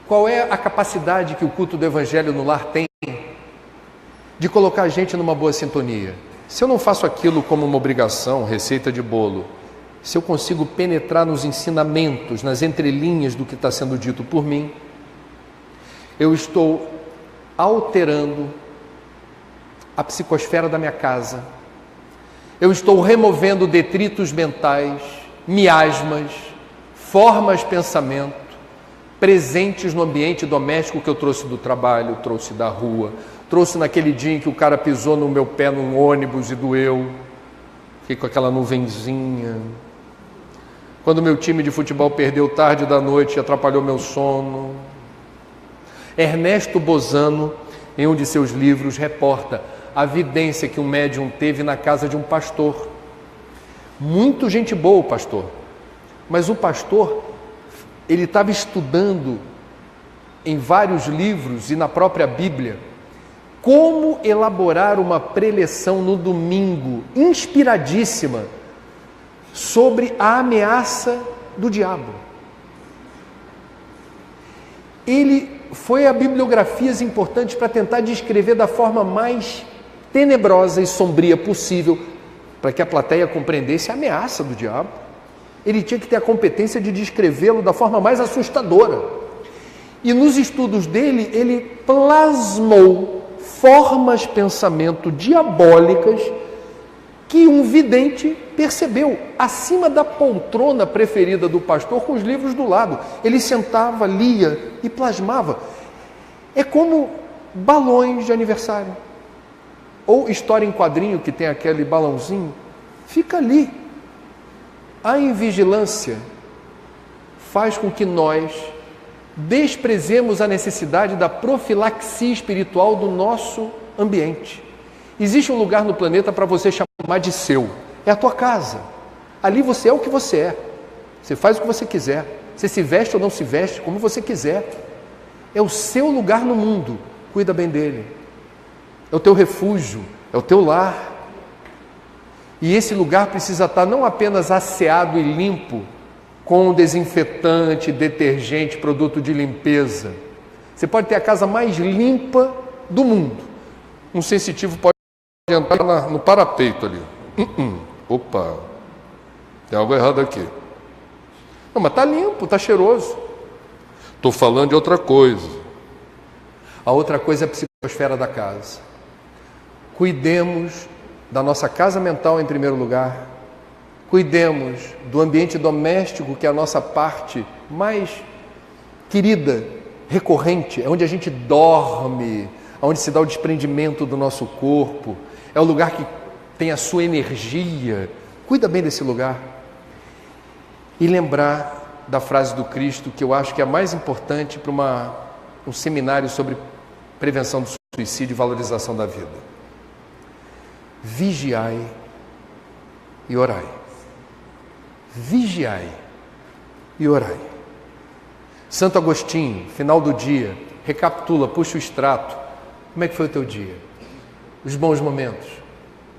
Qual é a capacidade que o culto do Evangelho no lar tem de colocar a gente numa boa sintonia? Se eu não faço aquilo como uma obrigação, receita de bolo, se eu consigo penetrar nos ensinamentos, nas entrelinhas do que está sendo dito por mim, eu estou alterando a psicosfera da minha casa, eu estou removendo detritos mentais, miasmas, formas de pensamento, presentes no ambiente doméstico que eu trouxe do trabalho, trouxe da rua, trouxe naquele dia em que o cara pisou no meu pé num ônibus e doeu, fiquei com aquela nuvenzinha. Quando meu time de futebol perdeu tarde da noite e atrapalhou meu sono. Ernesto Bozano, em um de seus livros, reporta a vidência que um médium teve na casa de um pastor. Muito gente boa o pastor, mas o pastor, ele estava estudando em vários livros e na própria Bíblia como elaborar uma preleção no domingo, inspiradíssima, sobre a ameaça do diabo. Ele foi a bibliografias importantes para tentar descrever da forma mais tenebrosa e sombria possível, para que a plateia compreendesse a ameaça do diabo. Ele tinha que ter a competência de descrevê-lo da forma mais assustadora. E nos estudos dele, ele plasmou formas de pensamento diabólicas que um vidente percebeu acima da poltrona preferida do pastor, com os livros do lado. Ele sentava, lia e plasmava. É como balões de aniversário. Ou história em quadrinho, que tem aquele balãozinho. Fica ali. A invigilância faz com que nós desprezemos a necessidade da profilaxia espiritual do nosso ambiente. Existe um lugar no planeta para você chamar de seu. É a tua casa. Ali você é o que você é. Você faz o que você quiser. Você se veste ou não se veste, como você quiser. É o seu lugar no mundo. Cuida bem dele. É o teu refúgio. É o teu lar. E esse lugar precisa estar não apenas asseado e limpo, com desinfetante, detergente, produto de limpeza. Você pode ter a casa mais limpa do mundo. Um sensitivo pode entrar no parapeito ali. Opa, tem algo errado aqui. Não, mas está limpo, está cheiroso. Estou falando de outra coisa. A outra coisa é a psicosfera da casa. Cuidemos da nossa casa mental em primeiro lugar. Cuidemos do ambiente doméstico, que é a nossa parte mais querida, recorrente, é onde a gente dorme, onde se dá o desprendimento do nosso corpo, é o lugar que tem a sua energia. Cuida bem desse lugar. E lembrar da frase do Cristo, que eu acho que é a mais importante para um seminário sobre prevenção do suicídio e valorização da vida. Vigiai e orai. Vigiai e orai. Santo Agostinho, final do dia, recapitula, puxa o extrato. Como é que foi o teu dia? Os bons momentos.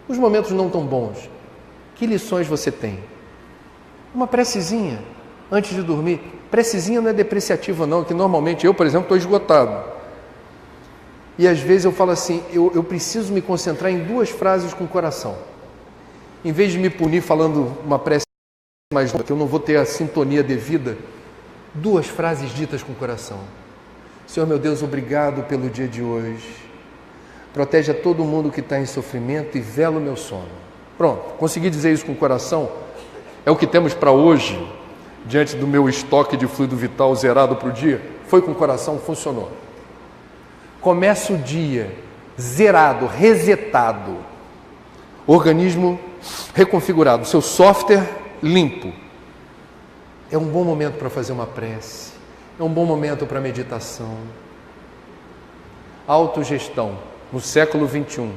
Os momentos não tão bons. Que lições você tem? Uma precezinha antes de dormir. Precezinha não é depreciativa não, que normalmente eu, por exemplo, estou esgotado. E às vezes eu falo assim, eu preciso me concentrar em 2 frases com o coração. Em vez de me punir falando uma prece mais longa, que eu não vou ter a sintonia devida, 2 frases ditas com o coração. Senhor meu Deus, obrigado pelo dia de hoje. Protege a todo mundo que está em sofrimento e vela o meu sono. Pronto, consegui dizer isso com o coração. É o que temos para hoje, diante do meu estoque de fluido vital zerado para o dia. Foi com o coração, funcionou. Começa o dia zerado, resetado. Organismo reconfigurado, seu software limpo. É um bom momento para fazer uma prece. É um bom momento para meditação. Autogestão, no século XXI.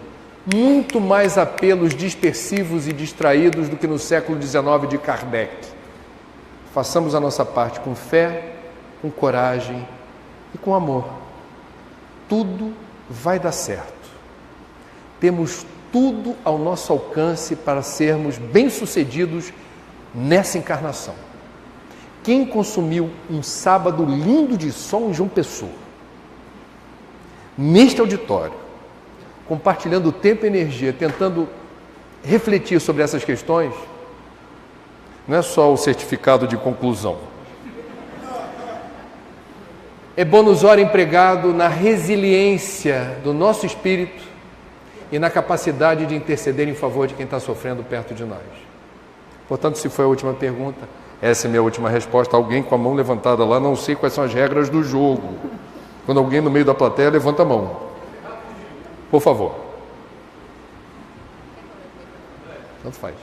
Muito mais apelos dispersivos e distraídos do que no século XIX de Kardec. Façamos a nossa parte com fé, com coragem e com amor. Tudo vai dar certo. Temos tudo ao nosso alcance para sermos bem-sucedidos nessa encarnação. Quem consumiu um sábado lindo de sol em João Pessoa, neste auditório, compartilhando tempo e energia, tentando refletir sobre essas questões, não é só o certificado de conclusão. É bônus hora empregado na resiliência do nosso espírito e na capacidade de interceder em favor de quem está sofrendo perto de nós. Portanto, se foi a última pergunta, essa é a minha última resposta. Alguém com a mão levantada lá, não sei quais são as regras do jogo. Quando alguém no meio da plateia levanta a mão. Por favor. Tanto faz.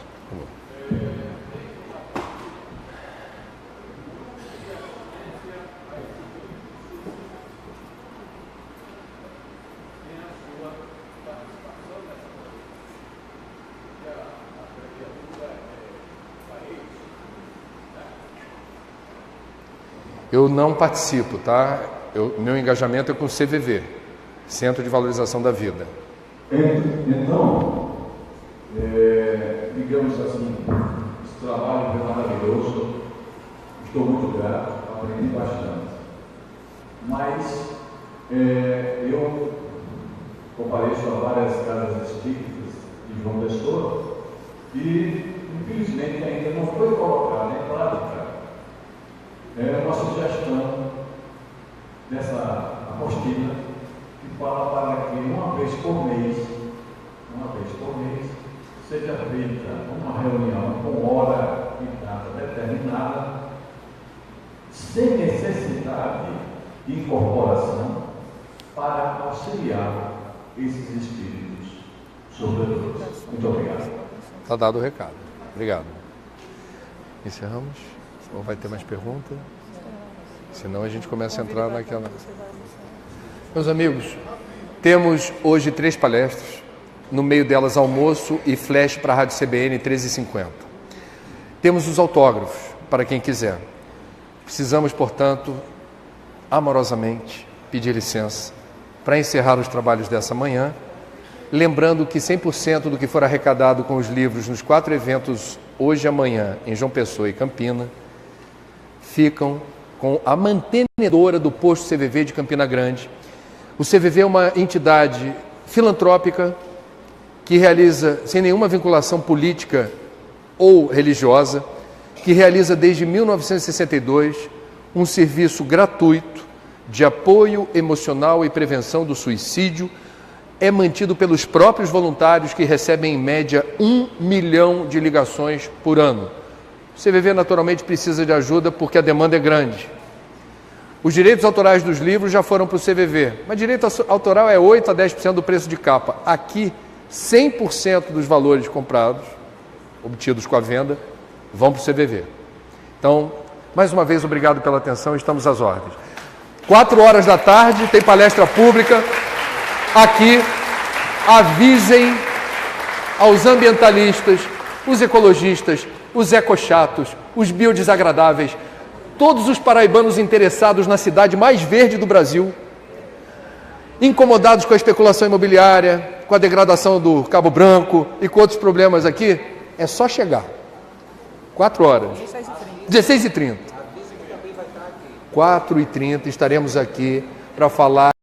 Eu não participo, tá? Meu engajamento é com o CVV, Centro de Valorização da Vida. Então, digamos assim, esse trabalho foi maravilhoso, estou muito grato, aprendi bastante. Mas eu compareço a várias casas espíritas de João Pessoa e, infelizmente, ainda não foi colocado em prática uma sugestão dessa apostila que fala para que uma vez por mês, seja feita uma reunião com hora e data determinada, sem necessidade de incorporação, para auxiliar esses espíritos sofredores. Muito obrigado. Está dado o recado. Obrigado. Encerramos? Ou vai ter mais pergunta? Senão a gente começa a entrar naquela... Meus amigos, temos hoje 3 palestras, no meio delas almoço e flash para a Rádio CBN 13h50. Temos os autógrafos para quem quiser. Precisamos, portanto, amorosamente pedir licença para encerrar os trabalhos dessa manhã, lembrando que 100% do que for arrecadado com os livros nos 4 eventos hoje e amanhã em João Pessoa e Campina ficam com a mantenedora do posto CVV de Campina Grande. O CVV é uma entidade filantrópica que realiza, sem nenhuma vinculação política ou religiosa, que realiza desde 1962 um serviço gratuito de apoio emocional e prevenção do suicídio. É mantido pelos próprios voluntários, que recebem em média 1 milhão de ligações por ano. O CVV naturalmente precisa de ajuda porque a demanda é grande. Os direitos autorais dos livros já foram para o CVV, mas direito autoral é 8 a 10% do preço de capa. Aqui, 100% dos valores comprados, obtidos com a venda, vão para o CVV. Então, mais uma vez, obrigado pela atenção, estamos às ordens. 4 horas da tarde, tem palestra pública. Aqui, avisem aos ambientalistas, os ecologistas, os ecochatos, os biodesagradáveis, todos os paraibanos interessados na cidade mais verde do Brasil, incomodados com a especulação imobiliária, com a degradação do Cabo Branco e com outros problemas aqui, É só chegar. 4 horas. 16h30. 4h30 estaremos aqui para falar